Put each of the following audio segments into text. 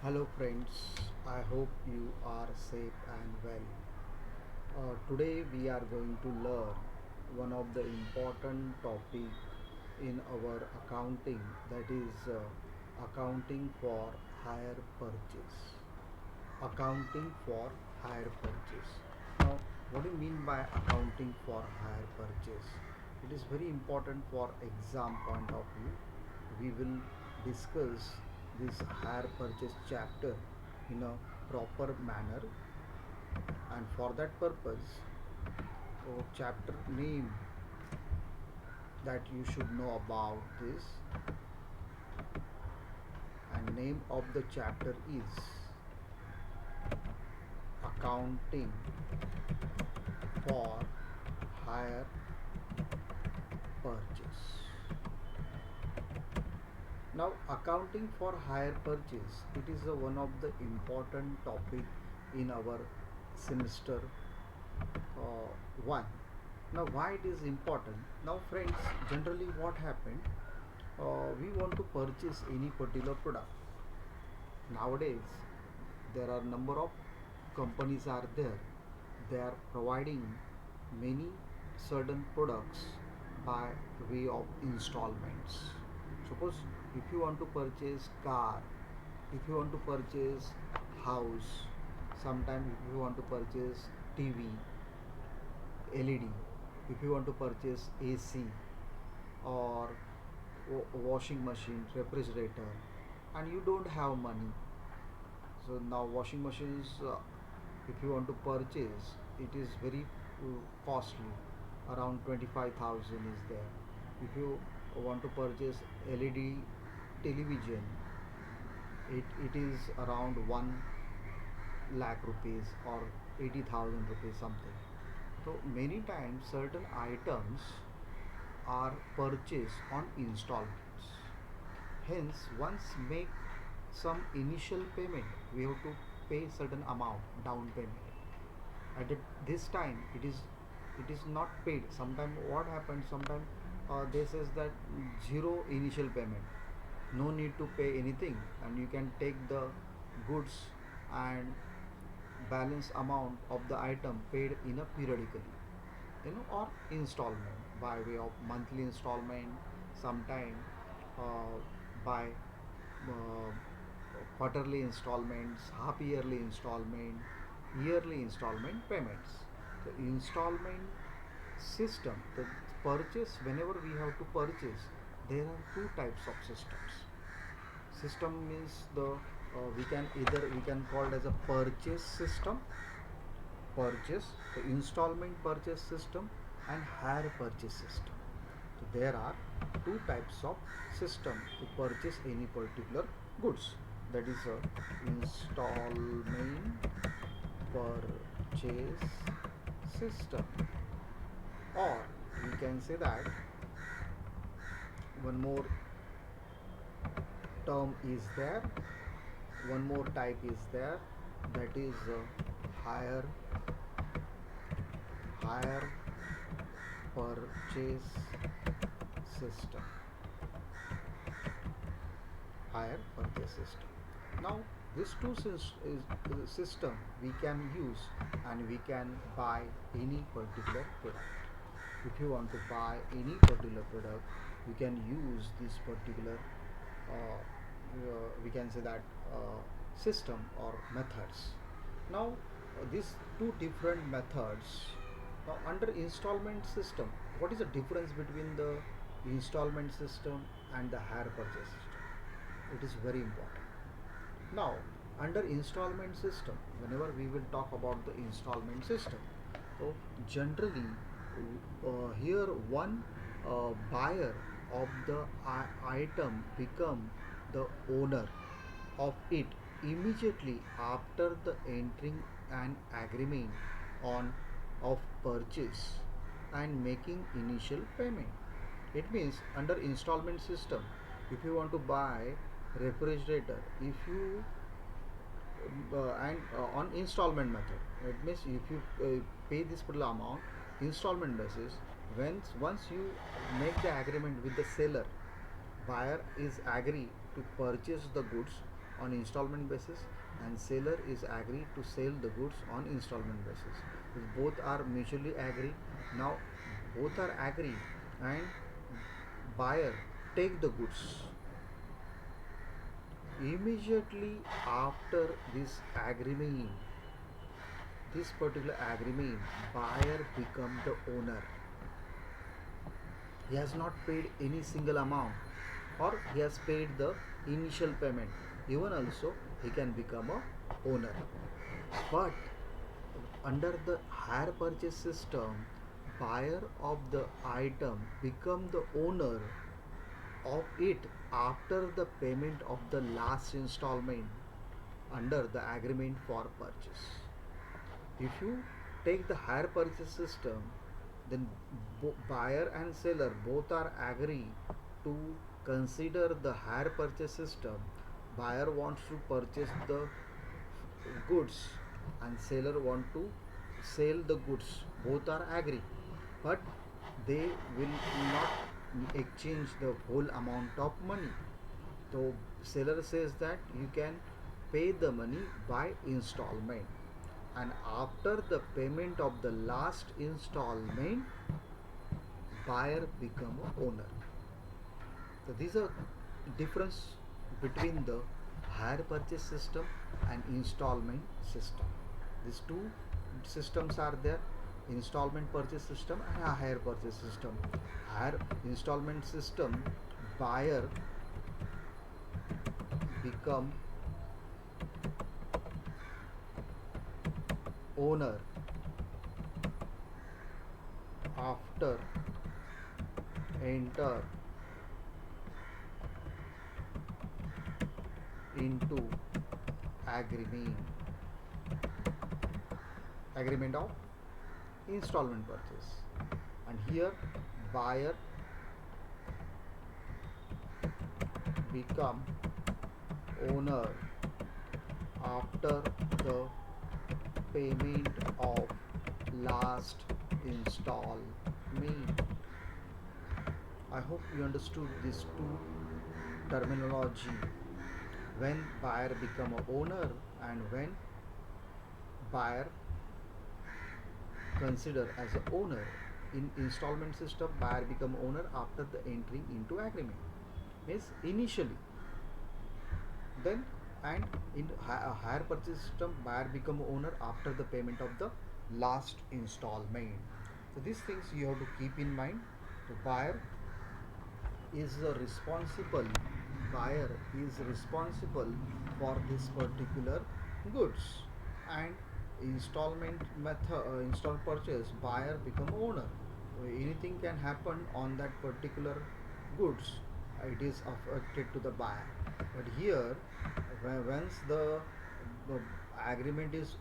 Hello friends, I hope you are safe and well. Today we are going to learn one of the important topic in our accounting, that is accounting for hire purchase. Accounting for hire purchase. Now, what do you mean by accounting for hire purchase? It is very important for exam point of view. We will discuss this hire purchase chapter in a proper manner, and for that purpose, chapter name that you should know about this, and name of the chapter is accounting for hire purchase. Now, accounting for hire purchase, it is one of the important topic in our semester 1. Now, why it is important? Now, friends, generally what happened? We want to purchase any particular product. Nowadays, there are number of companies are there. They are providing many certain products by way of installments. Suppose if you want to purchase car, if you want to purchase house, sometime if you want to purchase TV, LED, if you want to purchase AC or washing machine, refrigerator, and you don't have money. So now washing machines, if you want to purchase, it is very costly. Around 25,000 is there. If you want to purchase LED television, it is around 1 lakh rupees or 80,000 rupees something. So many times certain items are purchased on installments. Hence, once make some initial payment, we have to pay certain amount down payment. At this time, it is not paid. Sometimes what happens? Sometimes they says that zero initial payment, no need to pay anything, and you can take the goods and balance amount of the item paid in a periodically, or installment by way of monthly installment, sometime uh, by uh, quarterly installments, half yearly installment, yearly installment payments. The installment system, the purchase, whenever we have to purchase, there are two types of systems. System means we can call it as a purchase system, purchase, the installment purchase system, and hire purchase system. So there are two types of system to purchase any particular goods. That is a installment purchase system, or we can say that one more term is there, one more type is there, that is hire hire purchase system. Hire purchase system. Now, this system we can use, and we can buy any particular product. If you want to buy any particular product, you can use this particular, we can say that, system or methods. Now, these two different methods. Now, under installment system, what is the difference between the installment system and the hire purchase system? It is very important. Now, under installment system, whenever we will talk about the installment system, so generally, here one buyer of the item become the owner of it immediately after the entering an agreement on of purchase and making initial payment. It means under installment system, if you want to buy refrigerator, if you and on installment method, it means if you pay this particular amount installment basis, once you make the agreement with the seller, buyer is agree to purchase the goods, on installment basis, and seller is agree to sell the goods on installment basis. If both are mutually agree, now both are agree, and buyer take the goods. Immediately after this particular agreement, buyer become the owner. He has not paid any single amount, or he has paid the initial payment. Even also he can become a owner. But under the hire purchase system, buyer of the item become the owner of it after the payment of the last installment under the agreement for purchase. If you take the hire purchase system, then buyer and seller both are agree to consider the hire purchase system. Buyer wants to purchase the goods and seller want to sell the goods. Both are agree, but they will not exchange the whole amount of money. So seller says that you can pay the money by installment, and after the payment of the last installment, buyer become a owner. So these are difference between the hire purchase system and installment system. These two systems are there: installment purchase system and a hire purchase system. Hire installment system, buyer become owner after enter into agreement agreement of installment purchase. And here buyer become owner after the payment of last installment. I hope you understood these two terminology: when buyer become a owner and when buyer consider as a owner. In installment system, buyer become owner after the entering into agreement, means initially. Then, and in a hire purchase system, buyer become owner after the payment of the last installment. So these things you have to keep in mind. The is a responsible buyer is responsible for this particular goods, and installment method, install purchase, buyer become owner. Anything can happen on that particular goods, it is affected to the buyer. But here, once the agreement is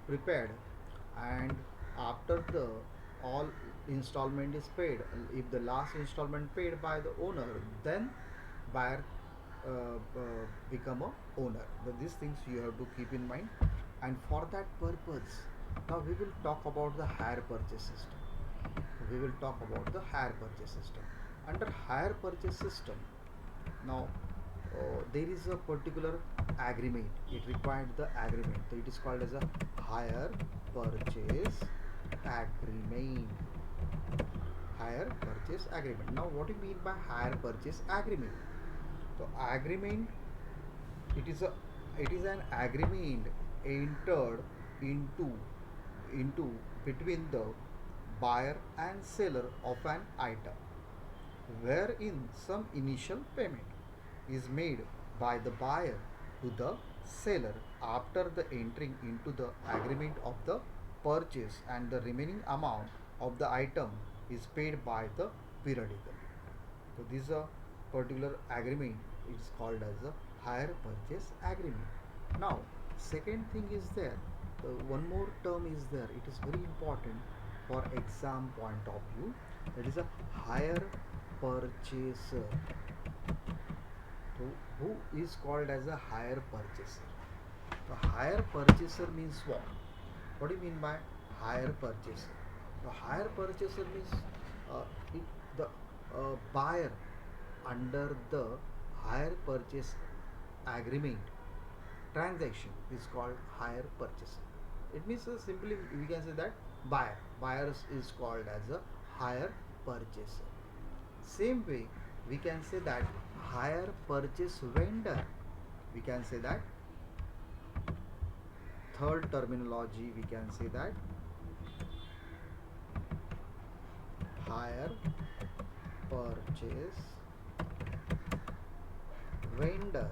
prepared, and after the all installment is paid, if the last installment paid by the owner, then buyer become a owner. But these things you have to keep in mind. And for that purpose, now we will talk about the hire purchase system. We will talk about the hire purchase system. Under hire purchase system, now there is a particular agreement. It required the agreement. So it is called as a hire purchase agreement. Hire purchase agreement. Now, what do you mean by hire purchase agreement? So, agreement, it is a it is an agreement entered into into between the buyer and seller of an item, wherein some initial payment is made by the buyer to the seller after the entering into the agreement of the purchase, and the remaining amount of the item is paid by the periodically. So this is a particular agreement, it is called as a hire purchase agreement. Now second thing is there, one more term is there, it is very important for exam point of view, that is a hire purchaser. So who is called as a hire purchaser? The hire purchaser means what? What do you mean by hire purchaser? The hire purchaser means it, the buyer under the hire purchase agreement transaction is called hire purchase. It means simply we can say that buyers is called as a hire purchaser. Same way we can say that hire purchase vendor. We can say that third terminology, we can say that hire purchase vendor.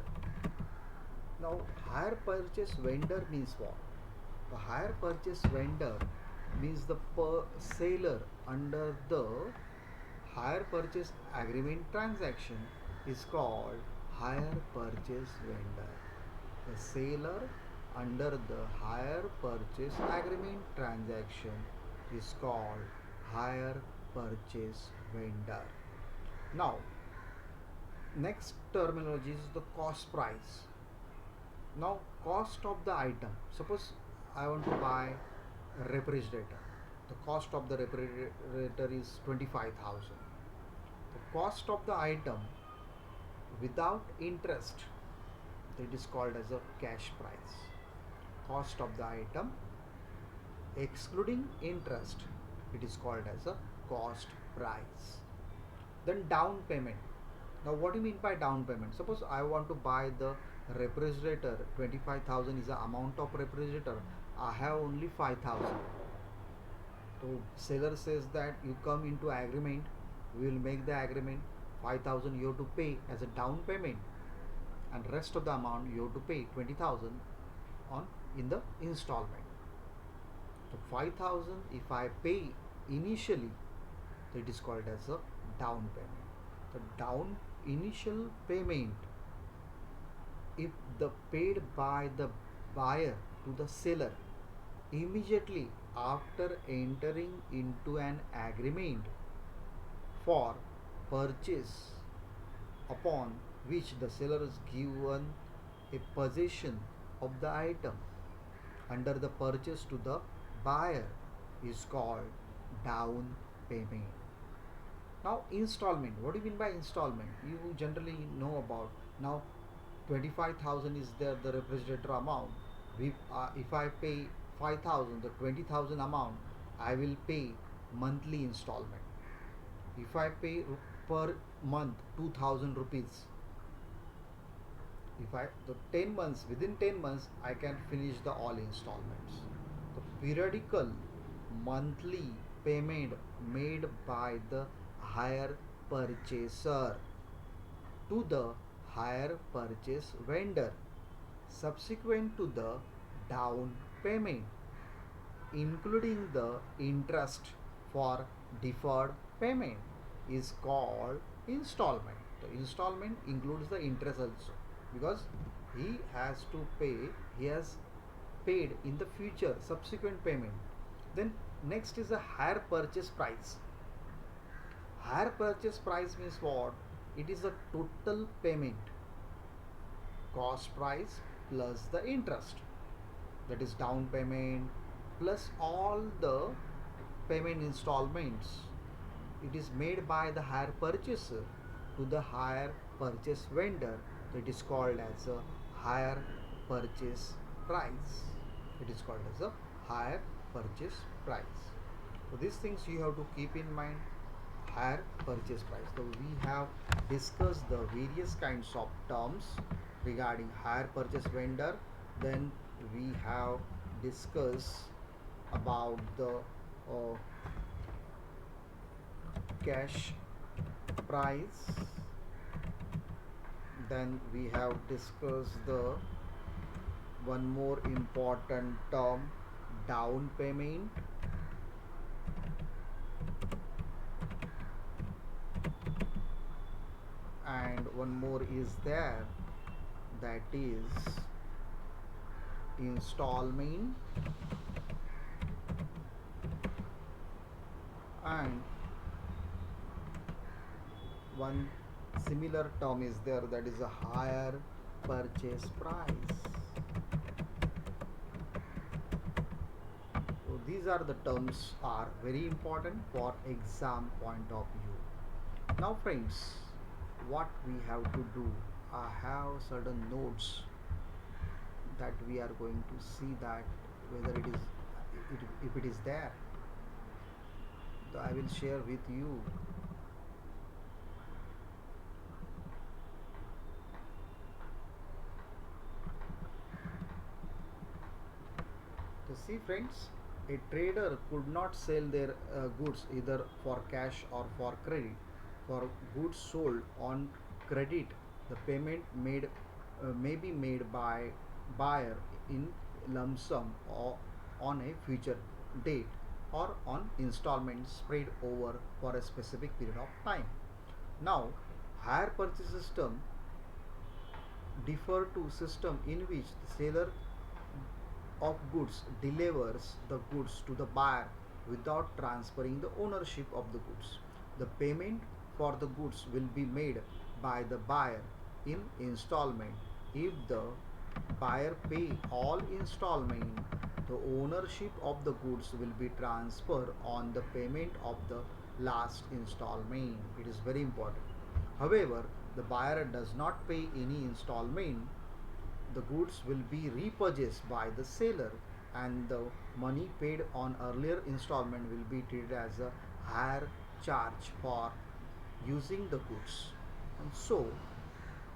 Now hire purchase vendor means what? The hire purchase vendor means the seller under the hire purchase agreement transaction is called hire purchase vendor. The seller under the hire purchase agreement transaction is called hire purchase vendor. Now, next terminology is the cost price. Now, cost of the item. Suppose I want to buy a refrigerator. The cost of the refrigerator is 25,000. The cost of the item without interest, that is called as a cash price. Cost of the item excluding interest, it is called as a cost price. Then down payment. Now what do you mean by down payment? Suppose I want to buy the refrigerator, 25,000 is the amount of refrigerator, I have only 5,000. So seller says that you come into agreement, we will make the agreement, 5,000 you have to pay as a down payment, and rest of the amount you have to pay 20,000 on in the installment. So 5,000 if I pay initially, it is called as a down payment. The down initial payment, if the paid by the buyer to the seller immediately after entering into an agreement for purchase, upon which the seller is given a possession of the item under the purchase to the buyer, is called down payment. Now installment. What do you mean by installment? You generally know about. Now 25,000 is there the refrigerator amount. If I pay 5,000, the 20,000 amount I will pay monthly installment. If I pay per month 2,000 rupees, if I the 10 months, within 10 months I can finish the all installments. The periodical monthly payment made by the hire purchaser to the hire purchase vendor subsequent to the down payment, including the interest for deferred payment, is called installment. The installment includes the interest also, because he has to pay, he has paid in the future subsequent payment. Then next is the hire purchase price. Hire purchase price means what? It is the total payment, cost price plus the interest, that is down payment plus all the payment installments. It is made by the hire purchaser to the hire purchase vendor. It is called as a hire purchase price. It is called as a hire purchase price. So these things you have to keep in mind. Hire purchase price. So we have discussed the various kinds of terms regarding hire purchase vendor. Then we have discussed about the cash price. Then we have discussed the one more important term, down payment. And one more is there, that is installment. And one similar term is there, that is a hire purchase price. So these are the terms are very important for exam point of view. Now friends, what we have to do, I have certain notes that we are going to see that whether it is if it is there. So I will share with you. So see friends, a trader could not sell their goods either for cash or for credit. For goods sold on credit, the payment made may be made by buyer in lump sum or on a future date or on installments spread over for a specific period of time. Now, hire purchase system differ to system in which the seller of goods delivers the goods to the buyer without transferring the ownership of the goods. The payment for the goods will be made by the buyer in installment. If the buyer pay all installment, the ownership of the goods will be transferred on the payment of the last installment. It is very important. However, the buyer does not pay any installment, the goods will be repurchased by the seller and the money paid on earlier installment will be treated as a higher charge for using the goods. And so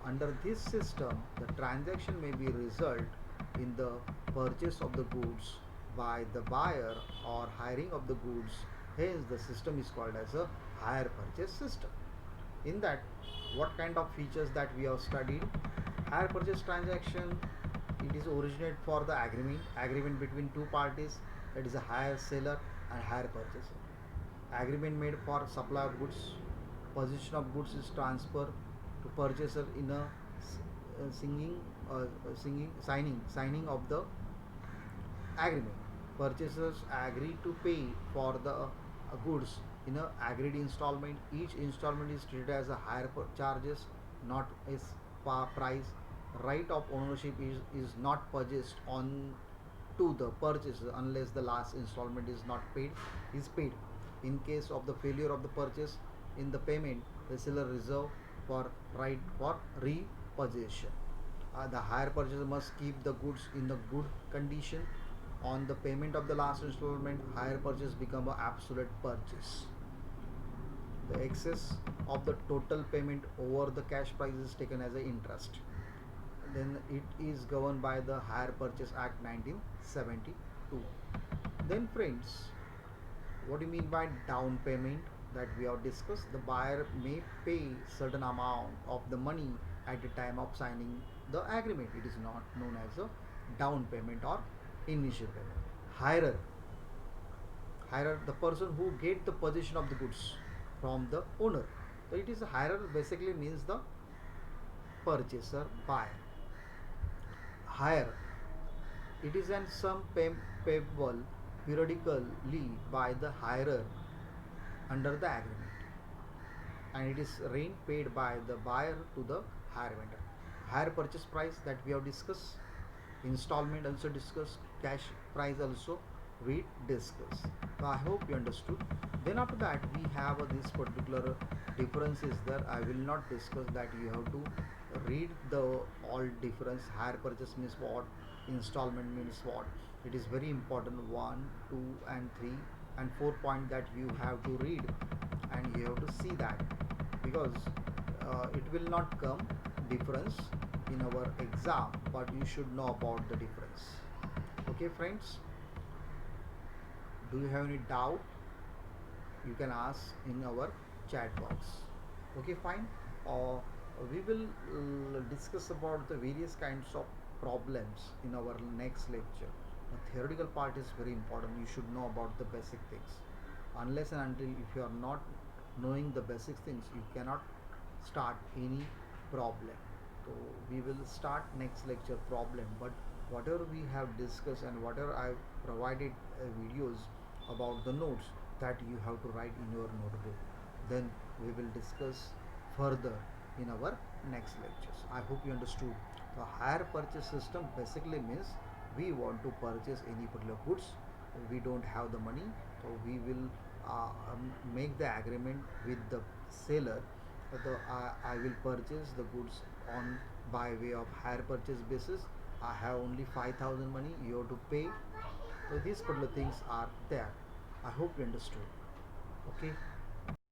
under this system the transaction may be result in the purchase of the goods by the buyer or hiring of the goods. Hence the system is called as a hire purchase system. In that, what kind of features that we have studied? Hire purchase transaction, it is originated for the agreement between two parties, that is a hire seller and hire purchaser. Agreement made for supply of goods, possession of goods is transferred to purchaser in a signing of the agreement. Purchasers agree to pay for the goods in a agreed installment. Each installment is treated as a higher charges, not as price. Right of ownership is not purchased on to the purchaser unless the last installment is paid. In case of the failure of the purchase in the payment, the seller reserve for right for repossession. The hire purchaser must keep the goods in the good condition. On the payment of the last installment, hire purchase become a absolute purchase. The excess of the total payment over the cash price is taken as a interest. Then it is governed by the Hire Purchase Act 1972. Then friends, what do you mean by down payment that we have discussed? The buyer may pay certain amount of the money at the time of signing the agreement. It is not known as a down payment or initial payment. Hirer, hirer, the person who get the possession of the goods from the owner. So it is a hirer basically means the purchaser buyer. Hire, it is an sum payable periodically by the hirer under the agreement, and it is rent paid by the buyer to the hire vendor. Hire purchase price that we have discussed, installment also discussed, cash price also we discussed. So I hope you understood. Then after that we have this particular differences there. I will not discuss that. You have to read the all difference. Hire purchase means what, installment means what. It is very important. 1, 2 and 3 and 4 point that you have to read, and you have to see that, because it will not come difference in our exam, but you should know about the difference. Okay friends, do you have any doubt? You can ask in our chat box. Okay fine. We will discuss about the various kinds of problems in our next lecture. The theoretical part is very important. You should know about the basic things. Unless and until if you are not knowing the basic things, you cannot start any problem. So we will start next lecture problem, but whatever we have discussed and whatever I have provided videos about the notes, that you have to write in your notebook. Then we will discuss further in our next lectures. I hope you understood. The hire purchase system basically means we want to purchase any particular goods, we don't have the money, so we will make the agreement with the seller that I will purchase the goods on by way of hire purchase basis, I have only 5,000 money, you have to pay. So these particular things are there. I hope you understood. Okay.